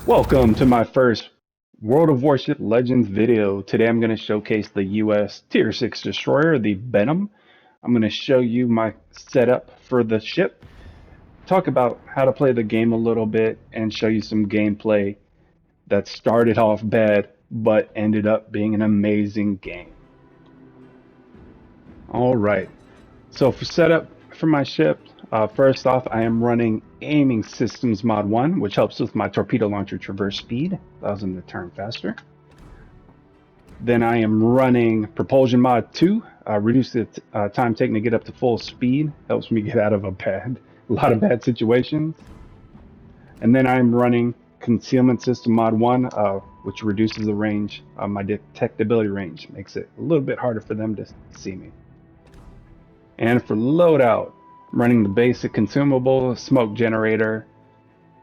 Welcome to my first World of Warships Legends video. Today I'm going to showcase the US Tier 6 destroyer, the Venom. I'm going to show you my setup for the ship, talk about how to play the game a little bit, and show you some gameplay that started off bad but ended up being an amazing game. Alright, so for setup for my ship, first off, I am running Aiming Systems Mod 1, which helps with my torpedo launcher traverse speed, allows them to turn faster. Then I am running Propulsion Mod 2, reduce the time taken to get up to full speed, helps me get out of a lot of bad situations. And then I'm running Concealment System Mod 1, which reduces the range, my detectability range, makes it a little bit harder for them to see me. And for loadout, I'm running the basic consumable, smoke generator,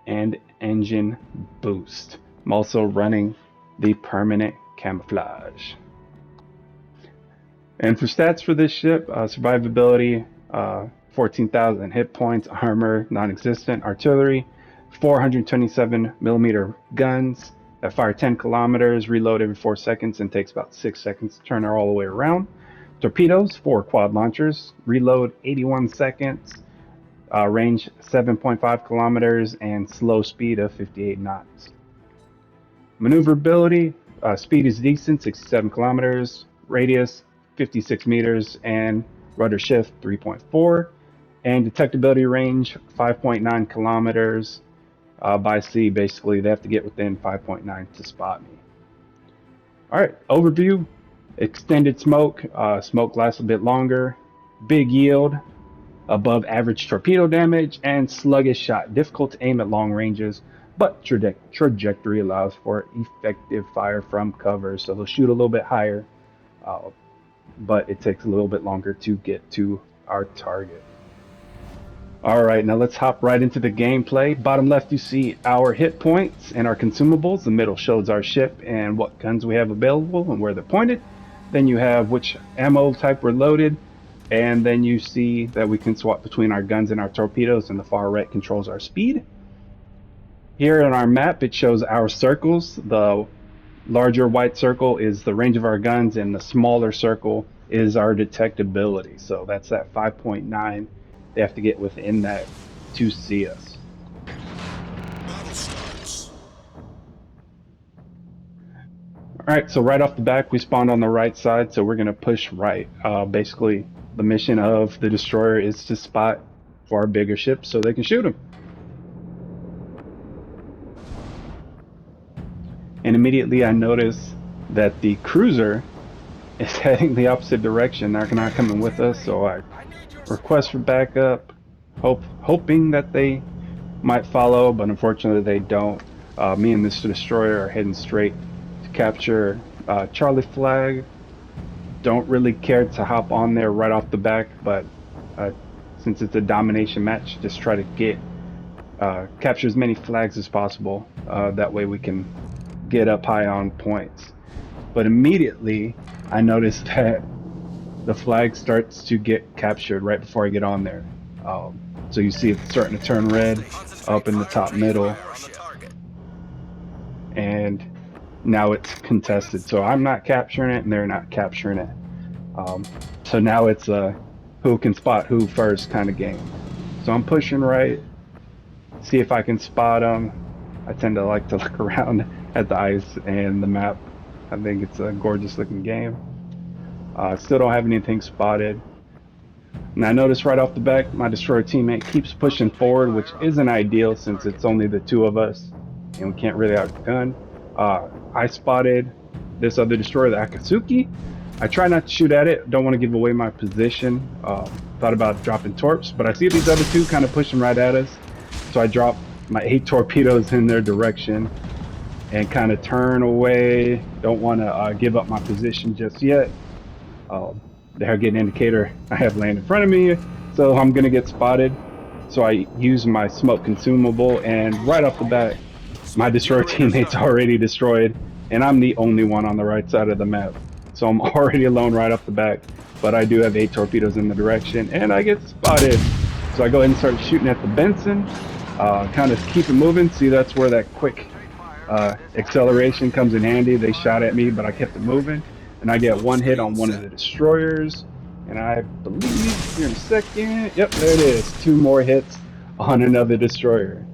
and engine boost. I'm also running the permanent camouflage. And for stats for this ship, survivability, 14,000 hit points, armor non-existent, artillery, 427 millimeter guns that fire 10 kilometers, reload every 4 seconds, and takes about 6 seconds to turn all the way around. Torpedoes, 4 quad launchers, reload 81 seconds, range 7.5 kilometers, and slow speed of 58 knots. Maneuverability, speed is decent, 67 kilometers, radius 56 meters, and rudder shift 3.4, and detectability range 5.9 kilometers by sea. Basically, they have to get within 5.9 to spot me. Alright, overview. Extended smoke, smoke lasts a bit longer, big yield, above average torpedo damage, and sluggish shot, difficult to aim at long ranges, but trajectory allows for effective fire from cover, so they'll shoot a little bit higher, but it takes a little bit longer to get to our target. Alright, now let's hop right into the gameplay. Bottom left you see our hit points and our consumables. The middle shows our ship and what guns we have available and where they're pointed. Then you have which ammo type we're loaded, and then you see that we can swap between our guns and our torpedoes, and the far right controls our speed. Here on our map it shows our circles. The larger white circle is the range of our guns, and the smaller circle is our detectability. So that's that 5.9. They have to get within that to see us. Alright, so right off the back we spawned on the right side, so we're going to push right. Basically, the mission of the destroyer is to spot far bigger ships so they can shoot them. And immediately I notice that the cruiser is heading the opposite direction. They're not coming with us, so I request for backup, hoping that they might follow, but unfortunately they don't. Me and this destroyer are heading straight to capture Charlie flag. Don't really care to hop on there right off the back, but since it's a domination match, just try to get capture as many flags as possible. That way we can get up high on points. But immediately I notice that the flag starts to get captured right before I get on there. So you see it's starting to turn red up in the top middle, and now it's contested. So I'm not capturing it and they're not capturing it. So now it's a who can spot who first kind of game. So I'm pushing right, see if I can spot them. I tend to like to look around at the ice and the map. I think it's a gorgeous looking game. Still don't have anything spotted. And I notice right off the back my destroyer teammate keeps pushing forward, which isn't ideal since it's only the two of us and we can't really outgun. I spotted this other destroyer, the Akatsuki. I try not to shoot at it, don't want to give away my position. Thought about dropping torps, but I see these other two kind of pushing right at us, so I drop my 8 torpedoes in their direction and kind of turn away. Don't want to give up my position just yet. There, get an indicator I have land in front of me, so I'm gonna get spotted. So I use my smoke consumable, and right off the bat my destroyer teammate's already destroyed, and I'm the only one on the right side of the map, so I'm already alone right off the back. But I do have 8 torpedoes in the direction, and I get spotted. So I go ahead and start shooting at the Benson, kind of keep it moving. See, that's where that quick Acceleration comes in handy. They shot at me, but I kept it moving, and I get one hit on one of the destroyers. And I believe here in a second, yep, there it is. Two more hits on another destroyer.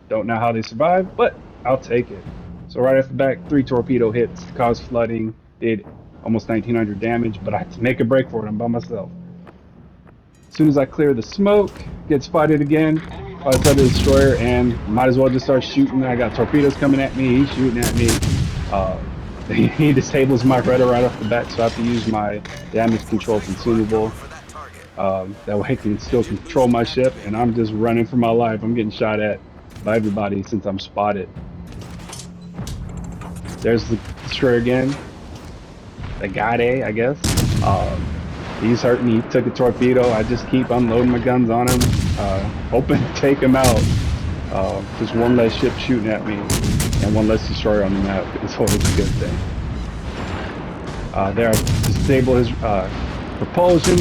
Don't know how they survived, but I'll take it. So right off the bat, 3 torpedo hits, caused flooding, did almost 1900 damage, but I had to make a break for it. I'm by myself. As soon as I clear the smoke, get spotted again by this other destroyer, and might as well just start shooting. I got torpedoes coming at me. He's shooting at me. Uh, he disables my rudder right off the bat, so I have to use my damage control consumable. That way I can still control my ship, and I'm just running for my life. I'm getting shot at by everybody since I'm spotted. There's the destroyer again. The Gade, I guess. He's hurting. He took a torpedo. I just keep unloading my guns on him, hoping to take him out. Just one less ship shooting at me, and one less destroyer on the map is always a good thing. There, I disable his propulsion.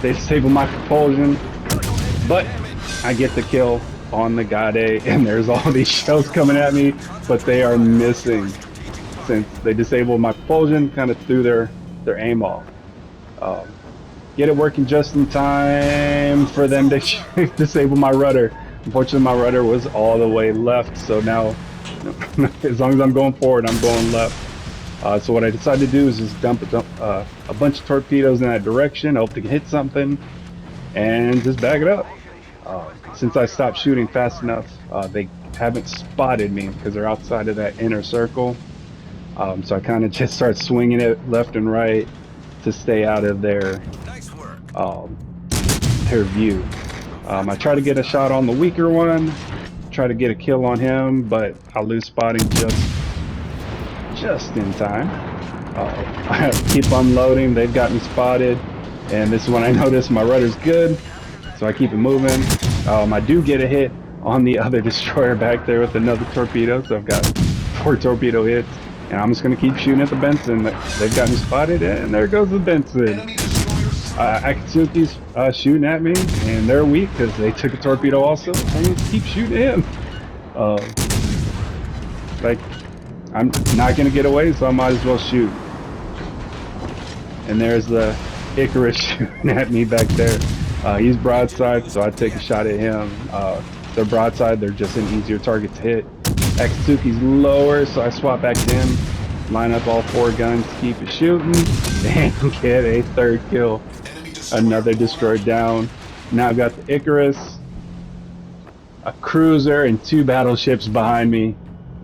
They disable my propulsion, but I get the kill on the Gade, and there's all these shells coming at me, but they are missing since they disabled my propulsion, kind of threw their aim off. Get it working just in time for them to disable my rudder. Unfortunately, my rudder was all the way left, so now as long as I'm going forward, I'm going left. So what I decided to do is just dump a bunch of torpedoes in that direction, hope to hit something, and just bag it up. Since I stopped shooting fast enough, they haven't spotted me because they're outside of that inner circle. So I kind of just start swinging it left and right to stay out of their view. I try to get a shot on the weaker one, try to get a kill on him, but I lose spotting just in time. I keep unloading. They've got me spotted, and this is when I notice my rudder's good, so I keep it moving. I do get a hit on the other destroyer back there with another torpedo, so I've got 4 torpedo hits. And I'm just going to keep shooting at the Benson. They've got me spotted, and there goes the Benson. Akatsuki's shooting at me, and they're weak because they took a torpedo also. And keep shooting him. Like, I'm not going to get away, so I might as well shoot. And there's the Icarus shooting at me back there. He's broadside, so I take a shot at him. They're broadside, they're just an easier target to hit. Akatsuki's lower, so I swap back to him, line up all 4 guns, keep it shooting, and get a 3rd kill. Another destroyer down. Now I've got the Icarus, a cruiser, and 2 battleships behind me,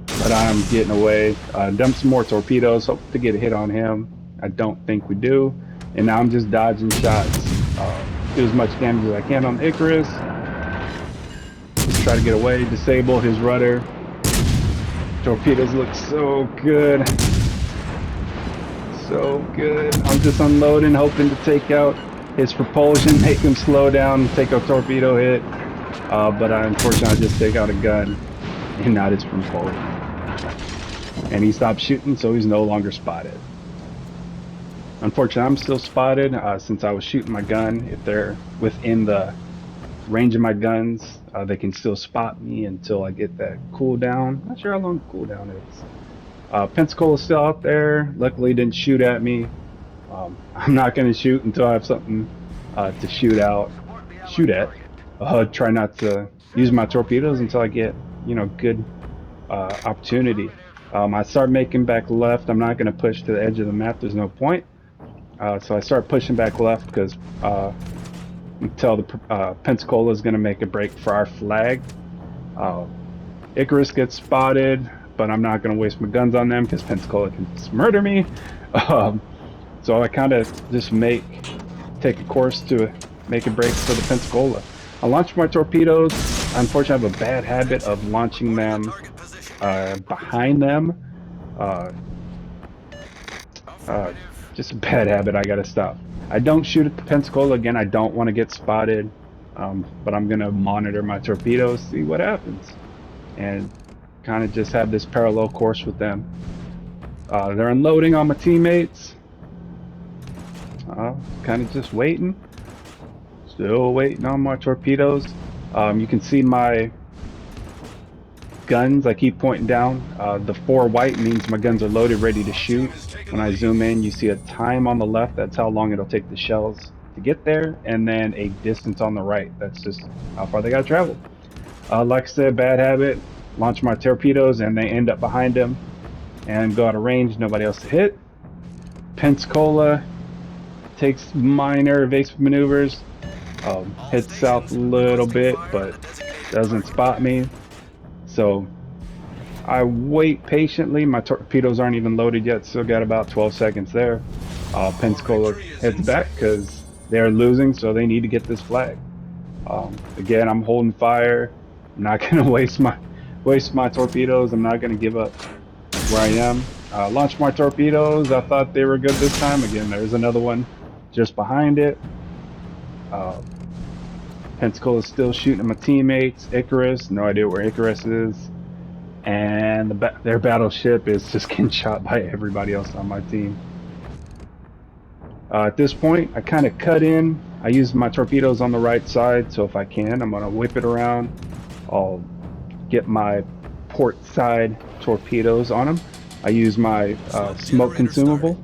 but I'm getting away. Dump some more torpedoes, hope to get a hit on him. I don't think we do. And now I'm just dodging shots. Do as much damage as I can on the Icarus. Just try to get away, disable his rudder. Torpedoes look so good. So good. I'm just unloading, hoping to take out his propulsion, make him slow down, take a torpedo hit. But unfortunately, I just take out a gun and not his propulsion. And he stopped shooting, so he's no longer spotted. Unfortunately, I'm still spotted since I was shooting my gun. If they're within the range of my guns, they can still spot me until I get that cooldown. Not sure how long the cooldown is. Pensacola's still out there. Luckily, he didn't shoot at me. I'm not going to shoot until I have something to shoot at. Try not to use my torpedoes until I get, good opportunity. I start making back left. I'm not going to push to the edge of the map. There's no point. So I start pushing back left because until the Pensacola is going to make a break for our flag. Icarus gets spotted, but I'm not going to waste my guns on them because Pensacola can just murder me. So I kind of just take a course to make a break for the Pensacola. I launch my torpedoes. Unfortunately, I have a bad habit of launching them behind them. Just a bad habit I gotta stop. I don't shoot at the Pensacola again. I don't want to get spotted, but I'm gonna monitor my torpedoes, see what happens, and kind of just have this parallel course with them. They're unloading on my teammates. Kind of just waiting, still waiting on my torpedoes. You can see my guns I keep pointing down. The 4 white means my guns are loaded, ready to shoot. When I zoom in, you see a time on the left. That's how long it'll take the shells to get there. And then a distance on the right. That's just how far they got to travel. Like I said, bad habit. Launch my torpedoes and they end up behind them and go out of range. Nobody else to hit. Pensacola takes minor evasive maneuvers. Hits south a little bit, but doesn't spot me. So I wait patiently. My torpedoes aren't even loaded yet. Still got about 12 seconds there. Pensacola heads back because they're losing, so they need to get this flag. Again, I'm holding fire. I'm not gonna waste my torpedoes. I'm not gonna give up where I am. Launch my torpedoes. I thought they were good this time. Again, there's another one just behind it. Pensacola's still shooting at my teammates. Icarus, no idea where Icarus is. And their battleship is just getting shot by everybody else on my team. At this point, I kind of cut in. I use my torpedoes on the right side, so if I can, I'm going to whip it around. I'll get my port side torpedoes on them. I use my smoke consumable.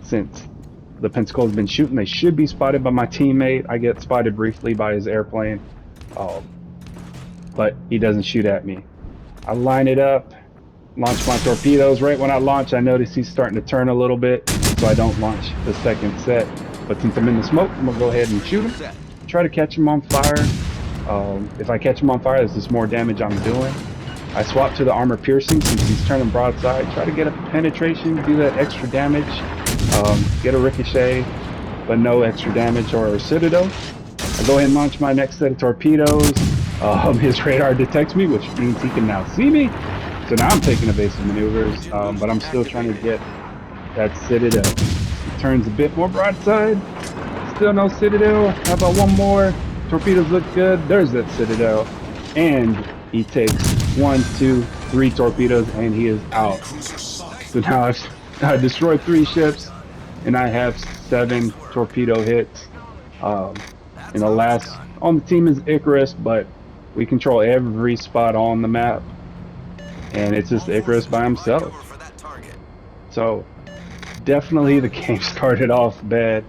Since the Pensacola's been shooting, they should be spotted by my teammate. I get spotted briefly by his airplane, but he doesn't shoot at me. I line it up, launch my torpedoes. Right when I launch, I notice he's starting to turn a little bit, so I don't launch the second set. But since I'm in the smoke, I'm gonna go ahead and shoot him. Try to catch him on fire. If I catch him on fire, there's just more damage I'm doing. I swap to the armor piercing since he's turning broadside. Try to get a penetration, do that extra damage. Get a ricochet, but no extra damage or a citadel. I go ahead and launch my next set of torpedoes. His radar detects me, which means he can now see me. So now I'm taking evasive maneuvers, but I'm still trying to get that citadel. He turns a bit more broadside. Still no citadel. How about one more? Torpedoes look good. There's that citadel. And he takes 1, 2, 3 torpedoes and he is out. So now I've destroyed 3 ships and I have 7 torpedo hits. And the last on the team is Icarus, but we control every spot on the map. And it's just Icarus by himself. So definitely the game started off bad,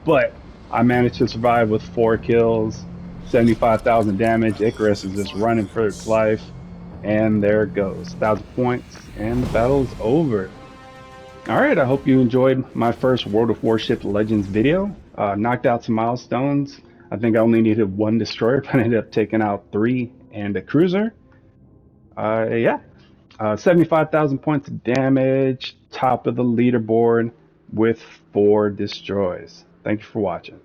but I managed to survive with 4 kills, 75,000 damage. Icarus is just running for its life, and there it goes, 1,000 points, and the battle's over. Alright, I hope you enjoyed my first World of Warships Legends video. Knocked out some milestones. I think I only needed 1 destroyer, but I ended up taking out 3 and a cruiser. Yeah, 75,000 points of damage, top of the leaderboard with 4 destroys. Thank you for watching.